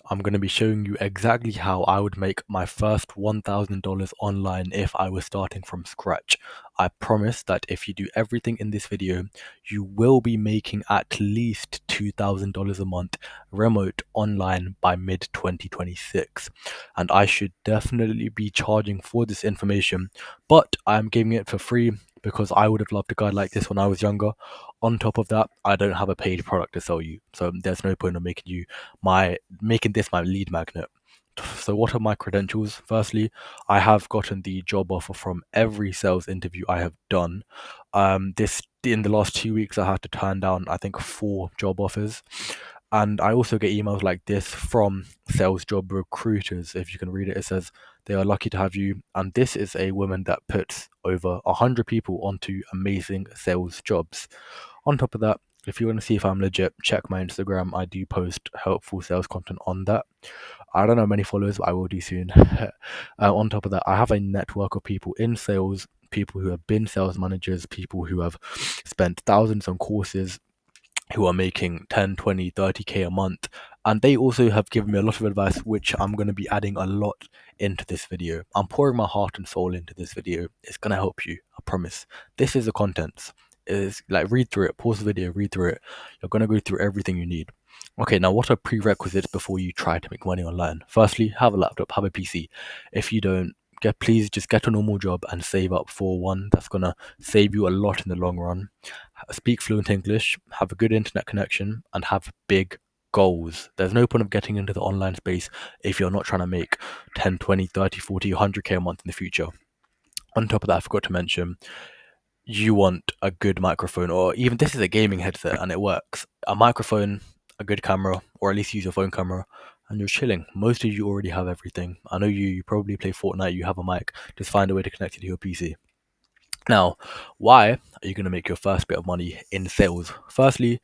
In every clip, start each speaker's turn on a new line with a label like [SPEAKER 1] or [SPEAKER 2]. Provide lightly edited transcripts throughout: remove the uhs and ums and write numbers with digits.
[SPEAKER 1] I'm going to be showing you exactly how I would make my first $1,000 online if I was starting from scratch. I promise that if you do everything in this video, you will be making at least $2,000 a month remote online by mid 2026. And I should definitely be charging for this information, but I'm giving it for free because I would have loved a guide like this when I was younger. On top of that, I don't have a paid product to sell you, so there's no point in making this my lead magnet. So what are my credentials? Firstly, I have gotten the job offer from every sales interview I have done. This in the last 2 weeks, I had to turn down I think 4 job offers, and I also get emails like this from sales job recruiters. If you can read it, it says they are lucky to have you, and this is a woman that puts over 100 people onto amazing sales jobs. On top of that, if you want to see if I'm legit, check my Instagram. I do post helpful sales content on that. I don't know many followers, but I will do soon. On top of that, I have a network of people in sales, people who have been sales managers, people who have spent thousands on courses, who are making 10, 20, 30K a month. And they also have given me a lot of advice, which I'm going to be adding a lot into this video. I'm pouring my heart and soul into this video. It's going to help you, I promise. This is the contents. Is like read through it, pause the video, read through it. You're going to go through everything you need. Okay, now what are prerequisites before you try to make money online? Firstly, have a laptop, have a PC. If you don't, please just get a normal job and save up for one. That's gonna save you a lot in the long run. Speak fluent English, have a good internet connection, and have big goals. There's no point of getting into the online space if you're not trying to make 10, 20, 30, 40, 100K a month in the future. On top of that, I forgot to mention, you want a good microphone, or even this is a gaming headset and it works. A microphone, a good camera, or at least use your phone camera, and you're chilling. Most of you already have everything. I know you probably play Fortnite, you have a mic, just find a way to connect it to your PC. Now, why are you going to make your first bit of money in sales? Firstly,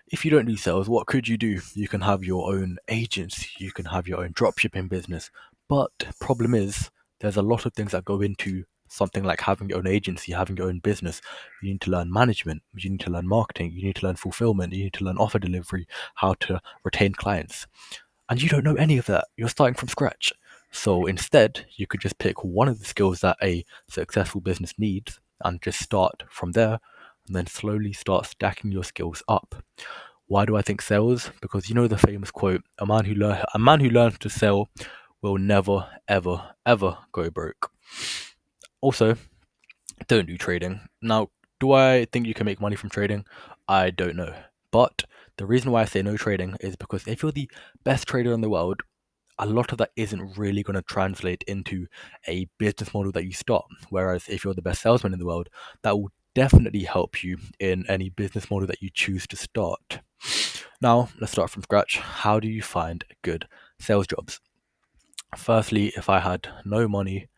[SPEAKER 1] if you don't do sales, what could you do? You can have your own agency, you can have your own dropshipping business. But problem is, there's a lot of things that go into something like having your own agency, having your own business. You need to learn management, you need to learn marketing, you need to learn fulfillment, you need to learn offer delivery, how to retain clients. And you don't know any of that. You're starting from scratch. So instead, you could just pick one of the skills that a successful business needs and just start from there, and then slowly start stacking your skills up. Why do I think sales? Because you know the famous quote, a man who learns to sell will never ever ever go broke. Also, don't do trading. Now, do I think you can make money from trading? I don't know. But the reason why I say no trading is because if you're the best trader in the world, a lot of that isn't really going to translate into a business model that you start. Whereas if you're the best salesman in the world, that will definitely help you in any business model that you choose to start. Now, let's start from scratch. How do you find good sales jobs? Firstly, if I had no money,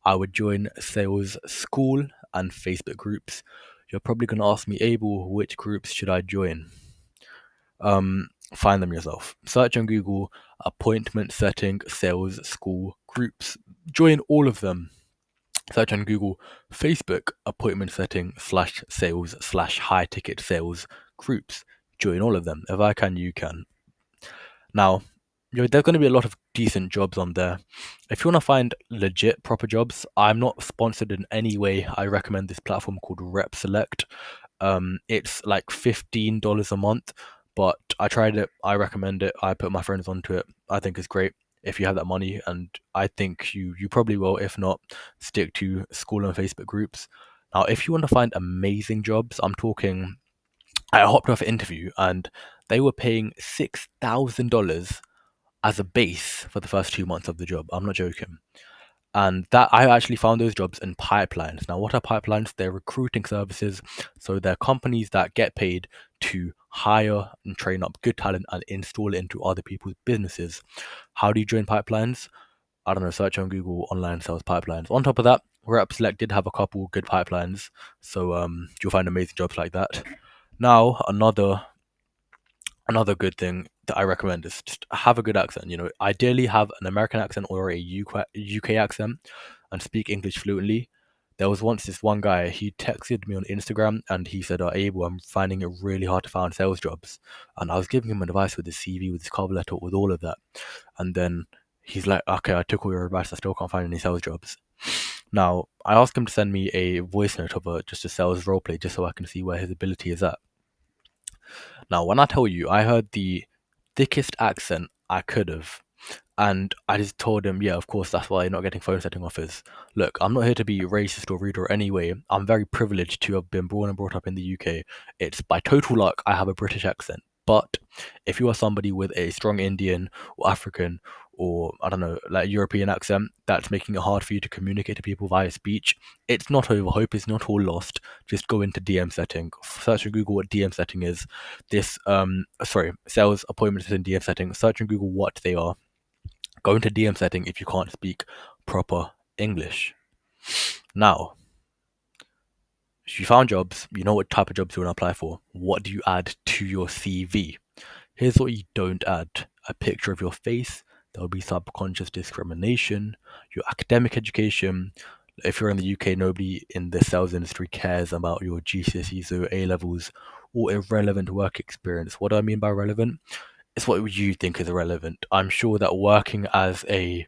[SPEAKER 1] I would join sales school and Facebook groups. You're probably going to ask me, Abel, which groups should I join? Find them yourself. Search on Google appointment setting sales school groups. Join all of them. Search on Google Facebook appointment setting slash sales slash high ticket sales groups. Join all of them. If I can, you can. Now, there's going to be a lot of decent jobs on there. If you want to find legit proper jobs, I'm not sponsored in any way. I recommend this platform called Rep Select. It's like $15 a month, but I tried it. I recommend it. I put my friends onto it. I think it's great if you have that money, and I think you probably will. If not, stick to school and Facebook groups. Now, if you want to find amazing jobs, I'm talking. I hopped off an interview and they were paying $6,000 as a base for the first 2 months of the job. I'm not joking. And that I actually found those jobs in pipelines. Now, what are pipelines? They're recruiting services. So they're companies that get paid to hire and train up good talent and install it into other people's businesses. How do you join pipelines? I don't know, search on Google online sales pipelines. On top of that, Rep Select did have a couple good pipelines. So you'll find amazing jobs like that. Now, another good thing that I recommend is just have a good accent. Ideally have an American accent or a UK accent and speak English fluently. There was once this one guy, he texted me on Instagram and he said, Abel, I'm finding it really hard to find sales jobs. And I was giving him advice with his CV, with his cover letter, with all of that. And then he's like, okay, I took all your advice, I still can't find any sales jobs. Now, I asked him to send me a voice note of just a sales roleplay just so I can see where his ability is at. Now, when I tell you, I heard the thickest accent I could have. And I just told him, yeah, of course, that's why you're not getting phone setting offers. Look, I'm not here to be racist or rude or any way. I'm very privileged to have been born and brought up in the UK. It's by total luck I have a British accent. But if you are somebody with a strong Indian or African or, I don't know, like European accent, that's making it hard for you to communicate to people via speech, it's not over. Hope is not all lost. Just go into DM setting. Search in Google what DM setting is. Sales appointments in DM setting. Search in Google what they are. Go into DM setting if you can't speak proper English. Now, if you found jobs, you know what type of jobs you want to apply for. What do you add to your CV? Here's what you don't add: a picture of your face. There'll be subconscious discrimination, your academic education. If you're in the UK, nobody in the sales industry cares about your GCSEs or A levels or irrelevant work experience. What do I mean by relevant? It's what you think is irrelevant. I'm sure that working as like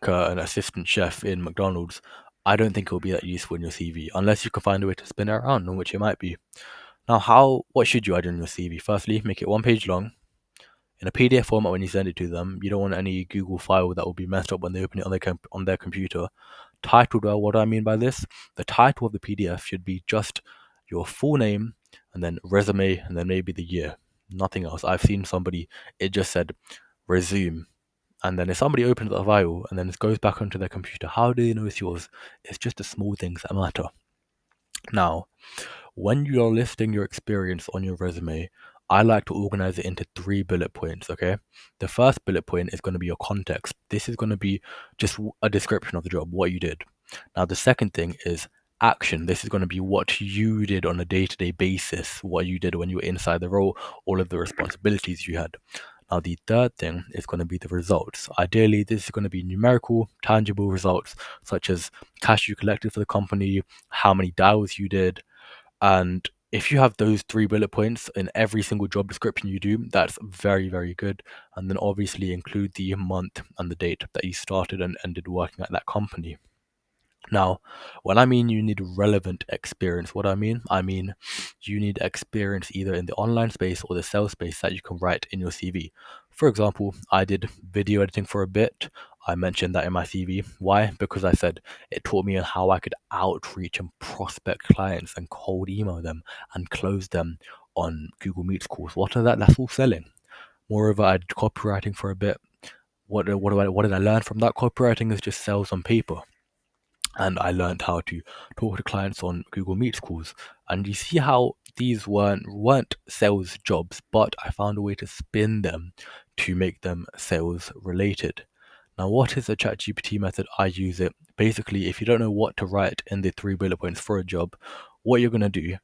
[SPEAKER 1] an assistant chef in McDonald's, I don't think it will be that useful in your CV unless you can find a way to spin it around, on which it might be. Now, what should you add in your CV? Firstly, make it 1 page long in a PDF format when you send it to them. You don't want any Google file that will be messed up when they open it on their computer. Titled well. What do I mean by this? The title of the PDF should be just your full name and then resume and then maybe the year. Nothing else. I've seen somebody, it just said resume. And then if somebody opens the file and then it goes back onto their computer, how do they know it's yours? It's just the small things that matter. Now, when you are listing your experience on your resume, I like to organize it into 3 bullet points, okay? The first bullet point is going to be your context. This is going to be just a description of the job, what you did. Now, the second thing is action. This is going to be what you did on a day-to-day basis, what you did when you were inside the role, all of the responsibilities you had. Now, the third thing is going to be the results. Ideally, this is going to be numerical, tangible results, such as cash you collected for the company, how many dials you did, and if you have those 3 bullet points in every single job description you do, that's very, very good. And then obviously include the month and the date that you started and ended working at that company. Now, when I mean you need relevant experience, what I mean you need experience either in the online space or the sales space that you can write in your CV. For example, I did video editing for a bit. I mentioned that in my CV. Why? Because I said it taught me on how I could outreach and prospect clients and cold email them and close them on Google Meets calls. What are that? That's all selling. Moreover, I did copywriting for a bit. What did I learn from that? Copywriting is just sales on paper, and I learned how to talk to clients on Google Meets calls. And you see how these weren't sales jobs, but I found a way to spin them to make them sales related. Now, what is the ChatGPT method? I use it. Basically, if you don't know what to write in the 3 bullet points for a job, what you're going to do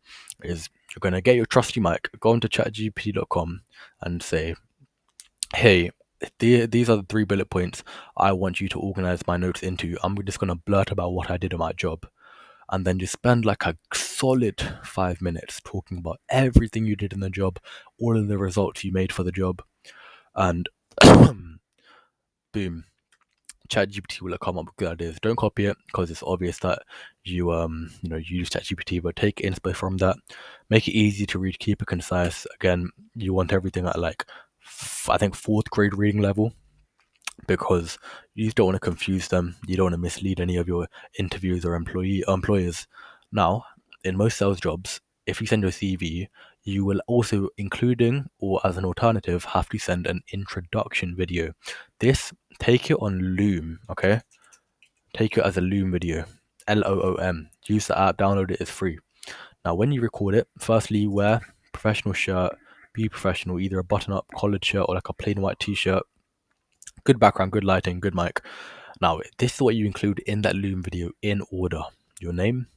[SPEAKER 1] is you're going to get your trusty mic, go onto chatgpt.com and say, hey, these are the 3 bullet points I want you to organize my notes into. I'm just going to blurt about what I did in my job. And then just spend like a solid 5 minutes talking about everything you did in the job, all of the results you made for the job. And boom, ChatGPT will come up with good ideas. Don't copy it because it's obvious that you use ChatGPT, but take inspo from that. Make it easy to read, keep it concise. Again, you want everything at like I think 4th grade reading level, because you just don't want to confuse them. You don't want to mislead any of your interviews or employers. Now, in most sales jobs, if you send your CV, you will also, including or as an alternative, have to send an introduction video. This, take it on Loom, okay? Take it as a Loom video, Loom. Use the app, download it, it's free. Now, when you record it, firstly, wear professional shirt, be professional, either a button-up collared shirt or like a plain white t-shirt. Good background, good lighting, good mic. Now, this is what you include in that Loom video in order: your name,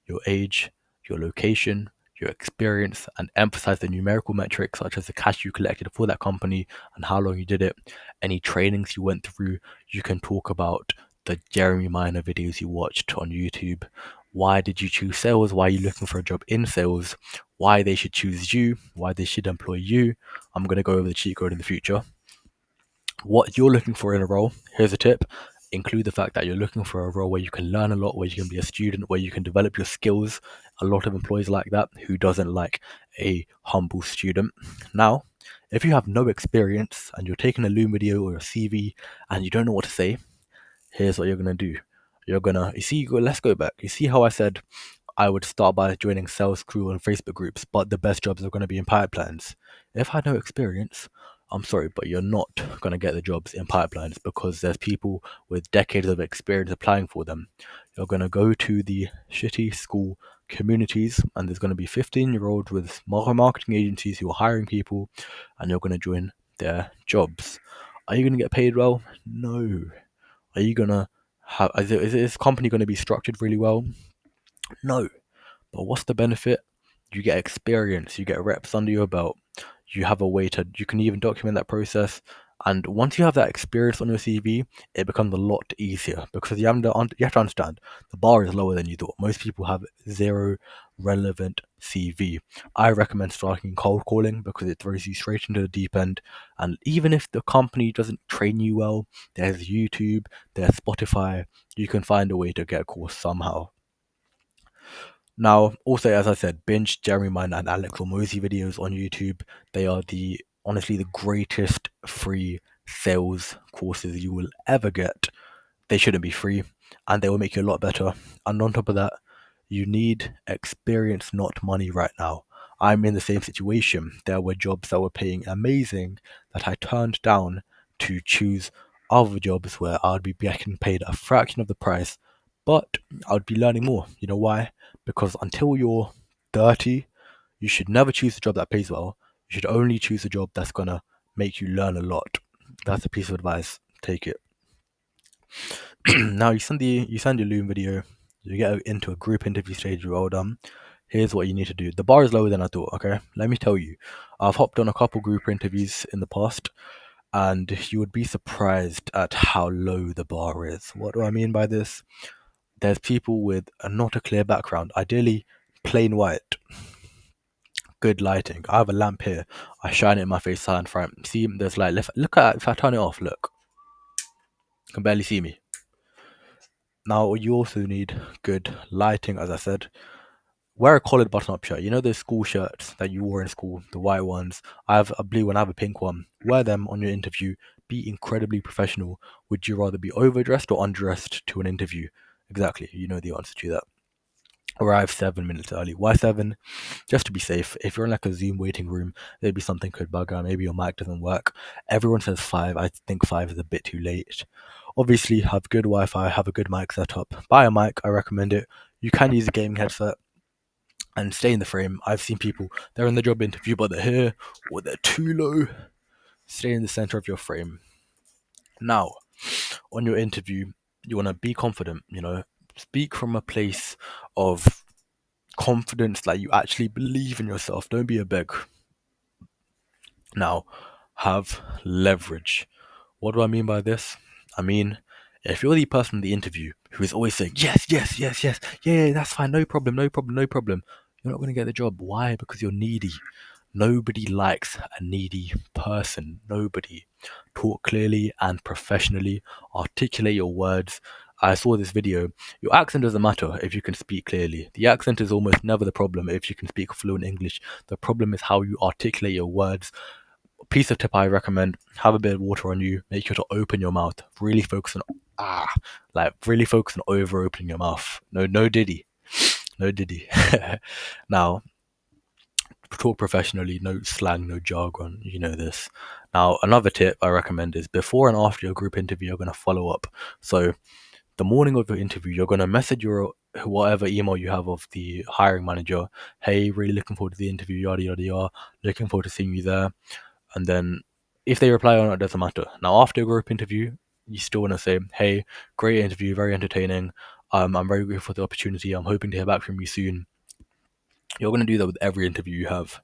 [SPEAKER 1] your age, your location, your experience, and emphasize the numerical metrics such as the cash you collected for that company and how long you did it, any trainings you went through. You can talk about the Jeremy Miner videos you watched on YouTube. Why did you choose sales? Why are you looking for a job in sales? Why they should choose you? Why they should employ you? I'm going to go over the cheat code in the future. What you're looking for in a role, here's a tip. Include the fact that you're looking for a role where you can learn a lot, where you can be a student, where you can develop your skills. A lot of employees like that. Who doesn't like a humble student? Now, if you have no experience and you're taking a Loom video or a CV and you don't know what to say, here's what you're gonna do. You see, let's go back. You see how I said I would start by joining sales crew and Facebook groups, but the best jobs are going to be in pipelines. If I had no experience, I'm sorry, but you're not going to get the jobs in pipelines because there's people with decades of experience applying for them. You're going to go to the shitty school communities, and there's going to be 15-year-olds with marketing agencies who are hiring people, and you're going to join their jobs. Are you going to get paid well? No. Are you going to is this company going to be structured really well? No. But what's the benefit? You get experience, you get reps under your belt, you have a way to, you can even document that process. And once you have that experience on your CV, it becomes a lot easier because you have to understand the bar is lower than you thought. Most people have zero relevant CV. I recommend starting cold calling because it throws you straight into the deep end. And even if the company doesn't train you well, there's YouTube, there's Spotify, you can find a way to get a course somehow. Now, also, as I said, binge Jeremy Mine and Alex Hormozi videos on YouTube. They are honestly the greatest free sales courses you will ever get. They shouldn't be free, and they will make you a lot better. And on top of that, you need experience, not money right now. I'm in the same situation. There were jobs that were paying amazing that I turned down to choose other jobs where I'd be getting paid a fraction of the price, but I'd be learning more. You know why? Because until you're 30, you should never choose a job that pays well. You should only choose a job that's gonna make you learn a lot. That's a piece of advice. Take it. Now you send your Loom video, you get into a group interview stage, you're all done. Here's what you need to do. The bar is lower than I thought, okay? Let me tell you. I've hopped on a couple group interviews in the past, and you would be surprised at how low the bar is. What do I mean by this? There's people with not a clear background, ideally plain white, good lighting. I have a lamp here. I shine it in my face, side front. See, there's light. Look at if I turn it off. Look, you can barely see me. Now you also need good lighting, as I said. Wear a collared button-up shirt. You know those school shirts that you wore in school, the white ones. I have a blue one. I have a pink one. Wear them on your interview. Be incredibly professional. Would you rather be overdressed or undressed to an interview? Exactly. You know the answer to that. Arrive 7 minutes early. Why 7? Just to be safe. If you're in like a Zoom waiting room, maybe something could bug out. Maybe your mic doesn't work. Everyone says 5. I think 5 is a bit too late. Obviously, have good Wi-Fi, have a good mic setup. Buy a mic. I recommend it. You can use a gaming headset and stay in the frame. I've seen people, they're in the job interview, but they're here or they're too low. Stay in the center of your frame. Now, on your interview, you want to be confident, speak from a place of confidence that you actually believe in yourself. Don't be a beg. Now, have leverage. What do I mean by this? I mean, if you're the person in the interview who is always saying, yes, yes, yes, yes, yeah, that's fine, no problem, no problem, no problem, you're not going to get the job. Why? Because you're needy. Nobody likes a needy person. Nobody. Talk clearly and professionally. Articulate your words. I saw this video. Your accent doesn't matter if you can speak clearly. The accent is almost never the problem if you can speak fluent English. The problem is how you articulate your words. Piece of tip I recommend: have a bit of water on you. Make sure to open your mouth. Really focus on really focus on over opening your mouth. No diddy, no diddy. Now, talk professionally, no slang, no jargon, you know this. Now, another tip I recommend is before and after your group interview, you're going to follow up. So, the morning of your interview, you're going to message your whatever email you have of the hiring manager. Hey, really looking forward to the interview, yada, yada, yada. Looking forward to seeing you there. And then if they reply or not, it doesn't matter. Now, after your group interview, you still want to say, hey, great interview, very entertaining. I'm very grateful for the opportunity. I'm hoping to hear back from you soon. You're going to do that with every interview you have.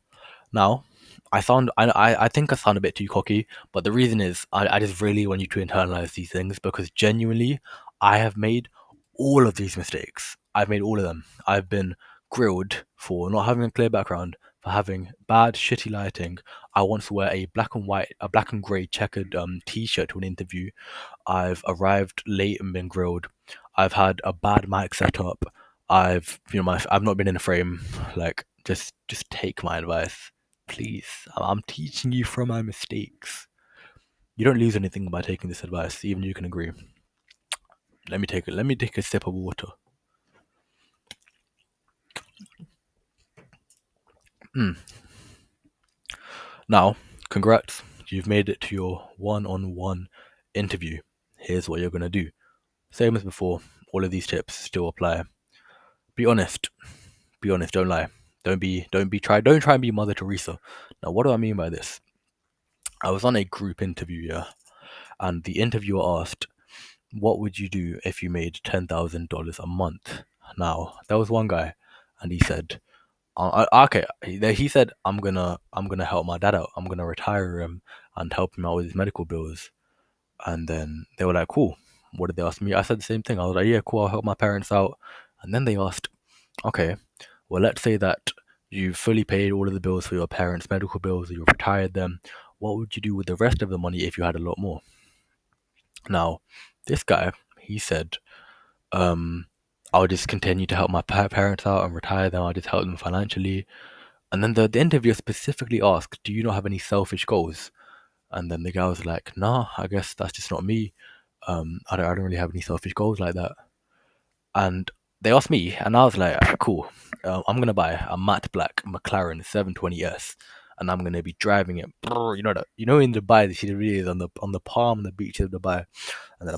[SPEAKER 1] Now, I think I sound a bit too cocky, but the reason is I just really want you to internalize these things because genuinely, I have made all of these mistakes. I've made all of them. I've been grilled for not having a clear background, for having bad, shitty lighting. I once wear a black and grey checkered t-shirt to an interview. I've arrived late and been grilled. I've had a bad mic setup. I've not been in a frame. Like, just take my advice, please. I'm teaching you from my mistakes. You don't lose anything by taking this advice. Even you can agree. Let me take a sip of water. Mm. Now, congrats. You've made it to your one-on-one interview. Here's what you're gonna do. Same as before. All of these tips still apply. Be honest. Be honest. Don't lie. Don't try and be Mother Teresa. Now, what do I mean by this? I was on a group interview, yeah, and the interviewer asked, "What would you do if you made $10,000 a month?" Now, there was one guy, and he said, okay, he said, I'm gonna help my dad out. I'm gonna retire him and help him out with his medical bills." And then they were like, "Cool." What did they ask me? I said the same thing. I was like, "Yeah, cool. I'll help my parents out." And then they asked, "Okay, well, let's say that you fully paid all of the bills for your parents' medical bills, you've retired them. What would you do with the rest of the money if you had a lot more?" Now, this guy, he said, um, "I'll just continue to help my parents out and retire them. I'll just help them financially." And then the interviewer specifically asked, "Do you not have any selfish goals?" And then the guy was like, "Nah, I guess that's just not me. I don't really have any selfish goals like that." And they asked me, and I was like, "Alright, cool. I'm gonna buy a matte black McLaren 720S, and I'm gonna be driving it. Brrr, you know that, you know, in Dubai, they see the videos on the palm, the beaches of Dubai, and then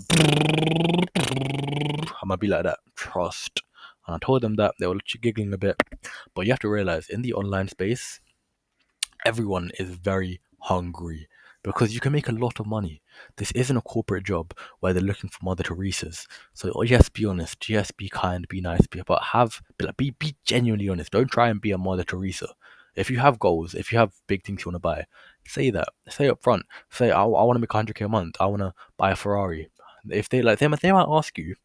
[SPEAKER 1] I'm gonna be like that. Trust." And I told them that. They were giggling a bit, but you have to realize, in the online space, everyone is very hungry because you can make a lot of money. This isn't a corporate job where they're looking for Mother Teresa's. So, oh, yes, be honest. Yes, be kind. Be nice. Be genuinely honest. Don't try and be a Mother Teresa. If you have goals, if you have big things you want to buy, say that. Say up front. Say, I want to make 100k a month. I want to buy a Ferrari. If they like, they might ask you.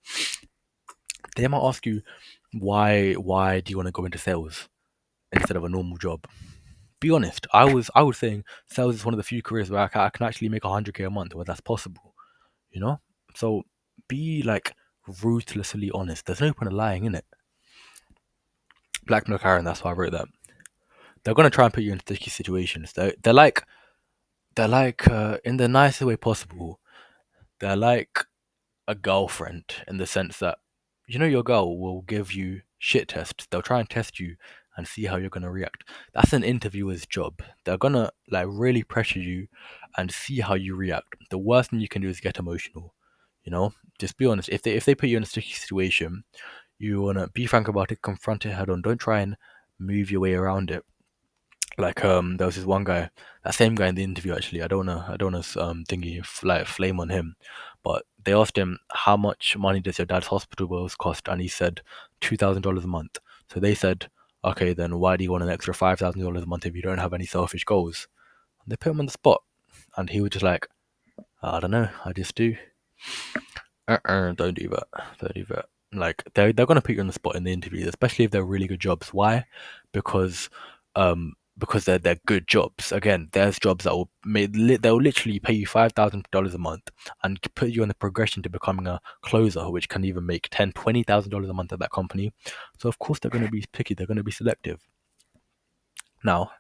[SPEAKER 1] They might ask you, why do you want to go into sales instead of a normal job? Be honest. I was saying sales is one of the few careers where I can actually make 100k a month, where that's possible. You know. So be like ruthlessly honest. There's no point of lying in it. Black McLaren. That's why I wrote that. They're gonna try and put you in sticky situations. They're like in the nicest way possible. They're like a girlfriend in the sense that, you know, your girl will give you shit tests. They'll try and test you and see how you're gonna react. That's an interviewer's job. They're gonna like really pressure you and see how you react. The worst thing you can do is get emotional. You know, just be honest. If they put you in a sticky situation, you wanna be frank about it, confront it head on. Don't try and move your way around it. Like there was this one guy, that same guy in the interview actually. I don't wanna thingy like flame on him, but they asked him, how much money does your dad's hospital bills cost, and he said $2,000 a month. So they said, okay, then why do you want an extra $5,000 a month if you don't have any selfish goals? And they put him on the spot, and he was just like, I don't know, I just do. Don't do that. Don't do that. Like they're gonna put you on the spot in the interviews, especially if they're really good jobs. Why? Because because they're good jobs. Again, there's jobs that they'll literally pay you $5,000 a month and put you on the progression to becoming a closer, which can even make $20,000 a month at that company. So of course they're gonna be picky. They're gonna be selective. Now,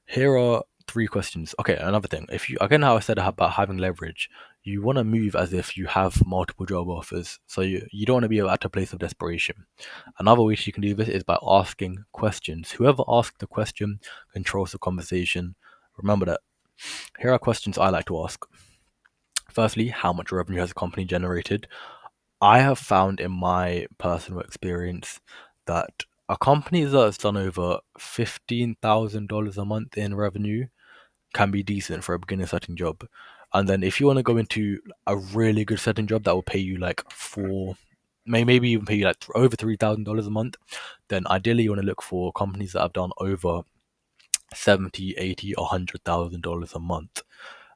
[SPEAKER 1] here are three questions. Okay, another thing. If you, again, how I said about having leverage, you want to move as if you have multiple job offers. So you don't want to be at a place of desperation. Another way you can do this is by asking questions. Whoever asks the question controls the conversation. Remember that. Here are questions I like to ask. Firstly, how much revenue has a company generated? I have found in my personal experience that a company that's done over $15,000 a month in revenue can be decent for a beginner setting job. And then if you want to go into a really good setting job that will pay you like maybe even pay you like over $3,000 a month, then ideally you want to look for companies that have done over 70, 80, or $100,000 a month.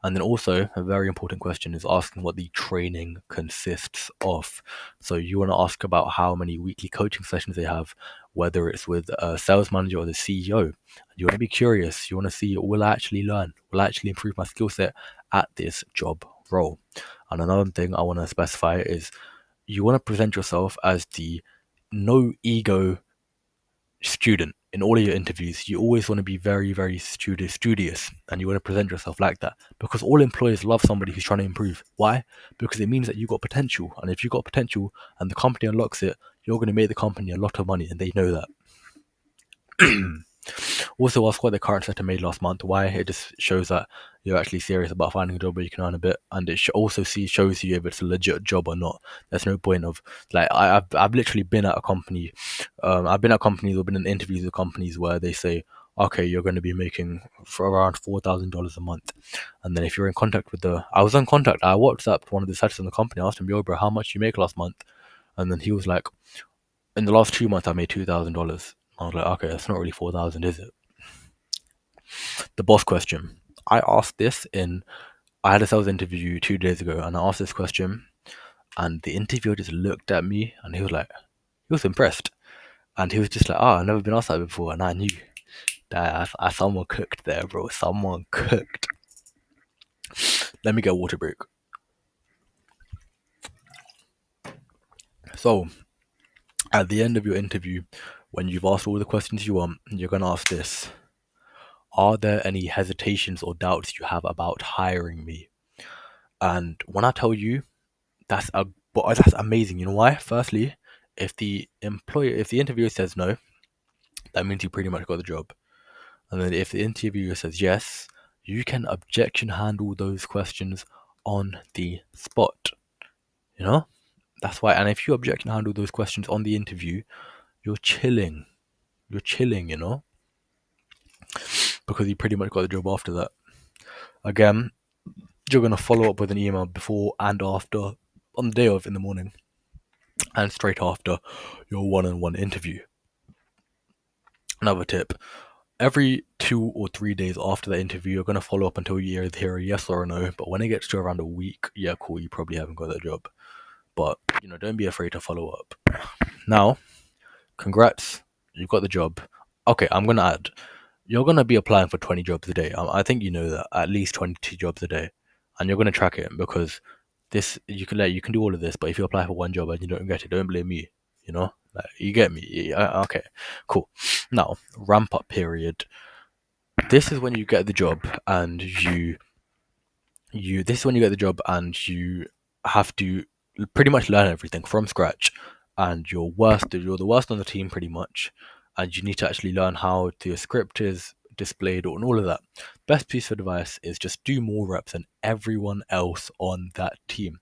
[SPEAKER 1] And then also a very important question is asking what the training consists of. So you want to ask about how many weekly coaching sessions they have, whether it's with a sales manager or the CEO. You want to be curious. You want to see, will I actually learn? Will I actually improve my skill set at this job role? And another thing I want to specify is you want to present yourself as the no ego student in all of your interviews. You always want to be very, very studious, and you want to present yourself like that, because all employers love somebody who's trying to improve. Why? Because it means that you got potential, and if you got potential and the company unlocks it, you're going to make the company a lot of money, and they know that. Also, ask what the current setter made last month. Why? It just shows that you're actually serious about finding a job where you can earn a bit, and it also shows you if it's a legit job or not. There's no point of like I've literally been at a company, I've been at companies or been in interviews with companies where they say, okay, you're going to be making for around $4,000 a month, and then if you're in contact with I was in contact. I WhatsApped one of the setters in the company, I asked him, yo, bro, how much you make last month? And then he was like, in the last 2 months, I made $2,000. I was like, okay, that's not really 4,000, is it? The boss question. I asked this I had a sales interview 2 days ago, and I asked this question, and the interviewer just looked at me, and he was impressed, and he was just like, "Oh, I've never been asked that before," and I knew that someone cooked there, bro. Someone cooked. Let me get a water break. So, at the end of your interview, when you've asked all the questions you want, you're gonna ask this: are there any hesitations or doubts you have about hiring me? And when I tell you, that's amazing. You know why? Firstly, if the interviewer says no, that means you pretty much got the job. And then if the interviewer says yes, you can objection handle those questions on the spot. You know? That's why. And if you objection handle those questions on the interview, you're chilling. You're chilling, you know? Because you pretty much got the job after that. Again, you're going to follow up with an email before and after, on the day of in the morning, and straight after your one-on-one interview. Another tip: every 2 or 3 days after the interview, you're going to follow up until you either hear a yes or a no. But when it gets to around a week, yeah, cool, you probably haven't got that job. But, don't be afraid to follow up. Now, congrats, you've got the job. Okay, I'm going to add, you're going to be applying for 20 jobs a day. I think you know that, at least 22 jobs a day. And you're going to track it, because you can do all of this, but if you apply for one job and you don't get it, don't blame me. Like, you get me. Yeah, okay, cool. Now, ramp up period. This is when you get the job, and this is when you get the job and you have to pretty much learn everything from scratch, and you're the worst on the team pretty much, and you need to actually learn how the script is displayed and all of that. Best piece of advice is just do more reps than everyone else on that team,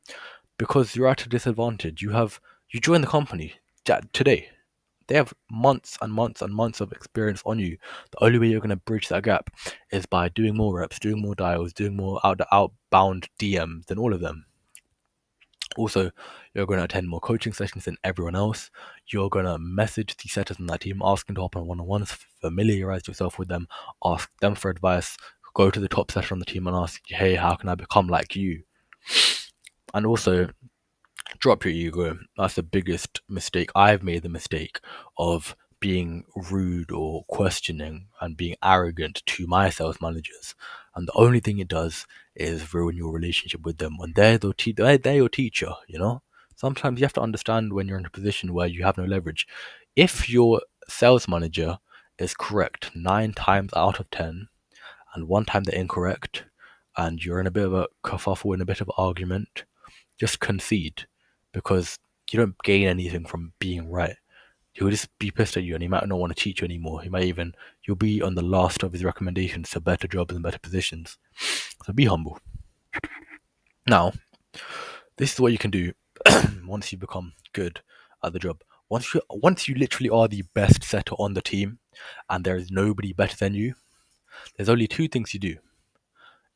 [SPEAKER 1] because you're at a disadvantage. You join the company today. They have months and months and months of experience on you. The only way you're going to bridge that gap is by doing more reps, doing more dials, doing more outbound DMs than all of them. Also, you're going to attend more coaching sessions than everyone else. You're going to message the setters on that team, asking to hop on one-on-ones, familiarize yourself with them, ask them for advice, go to the top setter on the team and ask, hey, how can I become like you? And also, drop your ego. That's the biggest mistake. I've made the mistake of being rude or questioning and being arrogant to my sales managers, and the only thing it does is ruin your relationship with them when they're your teacher. Sometimes you have to understand when you're in a position where you have no leverage. If your sales manager is correct 9 times out of 10 and one time they're incorrect, and you're in a bit of a kerfuffle, in a bit of argument, just concede, because you don't gain anything from being right. He'll just be pissed at you, and he might not want to teach you anymore. You'll be on the last of his recommendations to better jobs and better positions. So be humble. Now, this is what you can do once you become good at the job. Once you literally are the best setter on the team, and there is nobody better than you, there's only two things you do.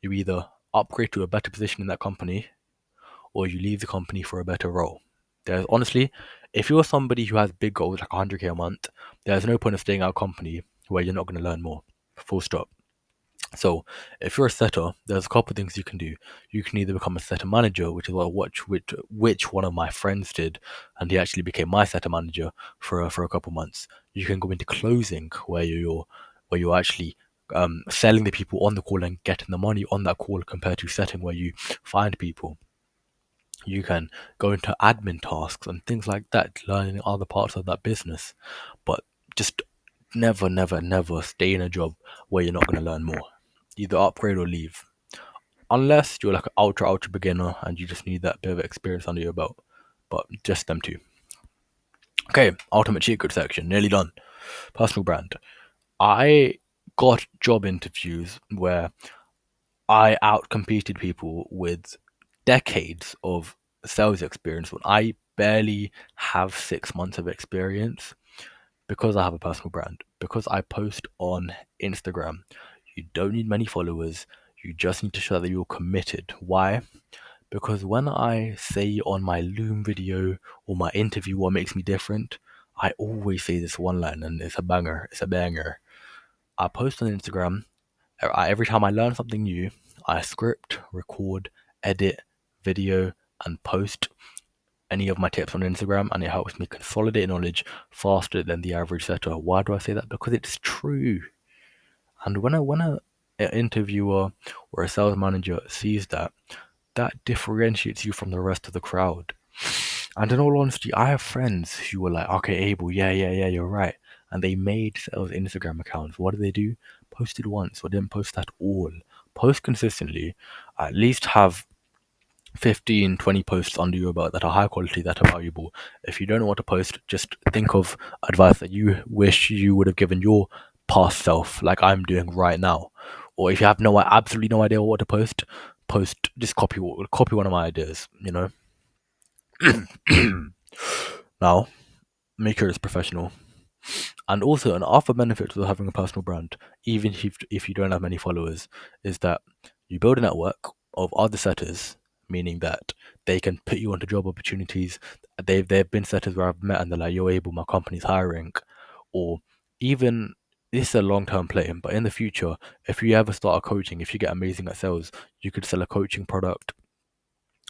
[SPEAKER 1] You either upgrade to a better position in that company, or you leave the company for a better role. There's honestly, if you're somebody who has big goals like 100k a month, there's no point of staying at a company where you're not going to learn more. Full stop. So if you're a setter, there's a couple of things you can do. You can either become a setter manager, which is which one of my friends did, and he actually became my setter manager for a couple months. You can go into closing, where you're actually selling the people on the call and getting the money on that call, compared to setting where you find people. You can go into admin tasks and things like that, learning other parts of that business. But just never, never, never stay in a job where you're not going to learn more. Either upgrade or leave. Unless you're like an ultra, ultra beginner and you just need that bit of experience under your belt. But just them two. Okay, ultimate cheat code section, nearly done. Personal brand. I got job interviews where I outcompeted people with decades of sales experience when I barely have 6 months of experience, because I have a personal brand, because I post on Instagram. You don't need many followers. You just need to show that you're committed. Why? Because when I say on my Loom video or my interview what makes me different, I always say this one line, and it's a banger. It's a banger. I post on Instagram. Every time I learn something new, I script, record, edit, video, and post any of my tips on Instagram, and it helps me consolidate knowledge faster than the average setter. Why do I say that? Because it's true. And an interviewer or a sales manager sees that, that differentiates you from the rest of the crowd. And in all honesty, I have friends who were like, okay, Abel, yeah, you're right. And they made sales Instagram accounts. What did they do? Posted once or didn't post at all. Post consistently. At least have 15, 20 posts under your belt that are high quality, that are valuable. If you don't know what to post, just think of advice that you wish you would have given your past self, like I'm doing right now. Or if you have absolutely no idea what to post, just copy one of my ideas, you know? Now, make sure it's professional. And also, an other benefit of having a personal brand, even if you don't have many followers, is that you build a network of other setters, meaning that they can put you onto job opportunities. They've been setters where I've met and they're like, "You're able, my company's hiring," or even, this is a long term play, but in the future, if you ever start a coaching, if you get amazing at sales, you could sell a coaching product.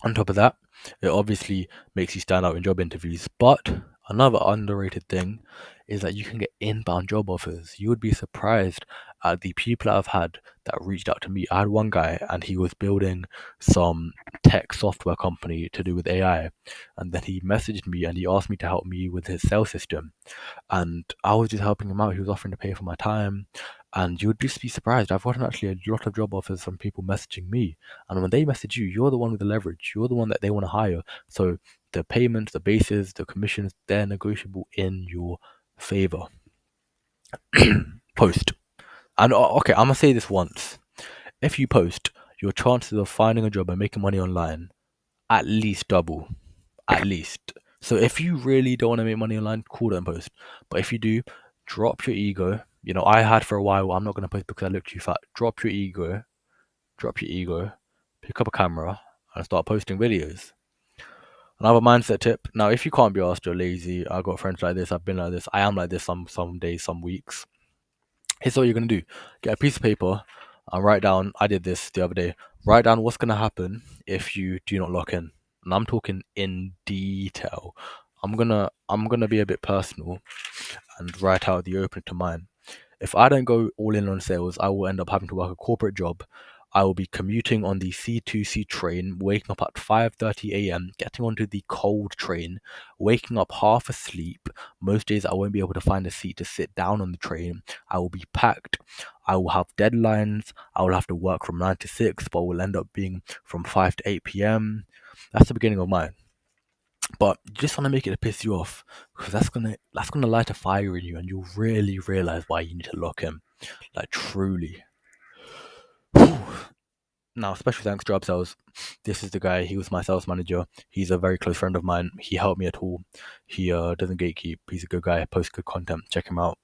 [SPEAKER 1] On top of that, it obviously makes you stand out in job interviews. But another underrated thing is that you can get inbound job offers. You would be surprised at the people I've had that reached out to me. I had one guy and he was building some tech software company to do with AI. And then he messaged me and he asked me to help me with his sales system. And I was just helping him out. He was offering to pay for my time. And you would just be surprised. I've gotten actually a lot of job offers from people messaging me. And when they message you, you're the one with the leverage. You're the one that they want to hire. So the payments, the bases, the commissions, they're negotiable in your favor. Post. And okay, I'm going to say this once. If you post, your chances of finding a job and making money online at least double. At least. So if you really don't want to make money online, cool, don't post. But if you do, drop your ego. You know, I had for a while, I'm not going to post because I look too fat. Drop your ego, pick up a camera, and start posting videos. Another mindset tip. Now, if you can't be asked, you're lazy. I got friends like this. I've been like this. I am like this some days, some weeks. Here's what you're gonna do: get a piece of paper and write down. I did this the other day. Write down what's gonna happen if you do not lock in, and I'm talking in detail. I'm gonna be a bit personal and write out the opening to mine. If I don't go all in on sales, I will end up having to work a corporate job. I will be commuting on the C2C train, waking up at 5:30 a.m., getting onto the cold train, waking up half asleep. Most days I won't be able to find a seat to sit down on the train. I will be packed. I will have deadlines. I will have to work from 9 to 6, but will end up being from 5 to 8 p.m. That's the beginning of mine. But you just want to make it to piss you off, because that's gonna light a fire in you, and you'll really realize why you need to lock in. Like, truly. Now, special thanks to Upsells. This is the guy. He was my sales manager. He's a very close friend of mine. He helped me at all. He doesn't gatekeep. He's a good guy. Posts good content. Check him out.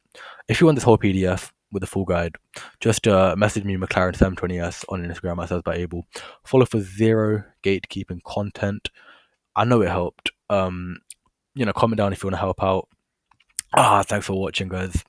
[SPEAKER 1] If you want this whole PDF with the full guide, just message me McLaren 720S on Instagram at Sales by Abel. Follow for zero gatekeeping content. I know it helped. Comment down if you want to help out. Thanks for watching, guys.